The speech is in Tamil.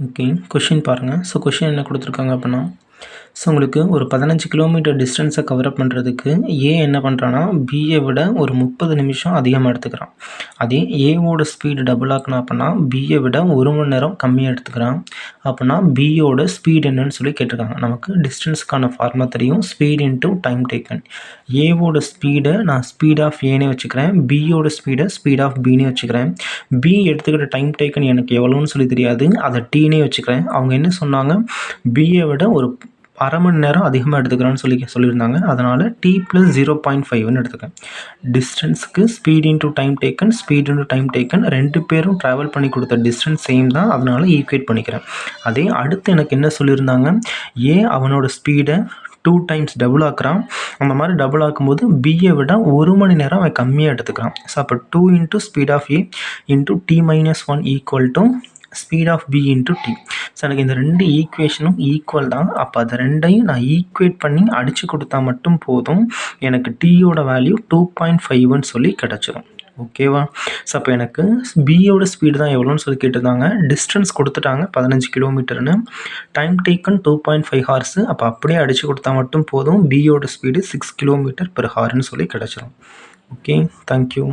ஓகே, கொஷின் பாருங்கள். ஸோ கொஷின் என்ன கொடுத்துருக்காங்க அப்படின்னா, ஸோ உங்களுக்கு ஒரு 15 கிலோமீட்டர் டிஸ்டன்ஸை கவர் அப் பண்ணுறதுக்கு ஏ என்ன பண்ணுறான்னா பியை விட ஒரு 30 நிமிஷம் அதிகமாக எடுத்துக்கிறான். அதே ஏவோட ஸ்பீடு டபுள் ஆக்கணும் அப்படின்னா பியை விட 1 மணி நேரம் கம்மியாக எடுத்துக்கிறான். அப்படின்னா பியோட ஸ்பீடு என்னன்னு சொல்லி கேட்டிருக்காங்க. நமக்கு டிஸ்டன்ஸுக்கான ஃபார்முலா தெரியும், ஸ்பீட் இன்ட்டு டைம் டேக்கன். ஏவோட ஸ்பீடை நான் ஸ்பீட் ஆஃப் ஏனே வச்சுக்கிறேன், பியோட ஸ்பீடை ஸ்பீட் ஆஃப் பின்னே வச்சுக்கிறேன். பி எடுத்துக்கிட்ட டைம் டேக்கன் எனக்கு எவ்வளோன்னு சொல்லி தெரியாது, அதை டீனே வச்சுக்கிறேன். அவங்க என்ன சொன்னாங்க, பியை விட ஒரு அரை மணி நேரம் அதிகமாக எடுத்துக்கிறான்னு சொல்லியிருந்தாங்க. அதனால் டி ப்ளஸ் 0.5ன்னு எடுத்துக்கேன். டிஸ்டன்ஸுக்கு speed into time taken, speed into time taken 2 பேரும் ட்ராவல் பண்ணி கொடுத்த டிஸ்டன்ஸ் சேம் தான், அதனால் ஈக்குவேட் பண்ணிக்கிறேன். அதே அடுத்து எனக்கு என்ன சொல்லியிருந்தாங்க, அவனோட ஸ்பீடை 2 டைம்ஸ் டபுள் ஆக்குறான். அந்த மாதிரி டபுள் ஆக்கும்போது பியை விட 1 மணி நேரம் அவன் கம்மியாக எடுத்துக்கிறான். ஸோ அப்போ 2 into speed of A into t-1 equal to speed of B into T. So எனக்கு இந்த 2 ஈக்குவேஷனும் ஈக்குவல் தான். அப்போ அது ரெண்டையும் நான் ஈக்குவேட் பண்ணி அடித்து கொடுத்தா மட்டும் போதும், எனக்கு டீயோட வேல்யூ 2.5ன்னு சொல்லி கிடச்சிரும். ஓகேவா? ஸோ அப்போ எனக்கு பியோட ஸ்பீடு தான் எவ்வளோன்னு சொல்லி கேட்டிருந்தாங்க. டிஸ்டன்ஸ் கொடுத்துட்டாங்க 15 கிலோமீட்டர்னு, டைம் டேக்கன் 2.5 ஹார்ஸு. அப்போ அப்படியே அடித்து கொடுத்தா மட்டும் போதும், பியோட ஸ்பீடு 6 km/hன்னு சொல்லி கிடச்சிரும். Okay, thank you.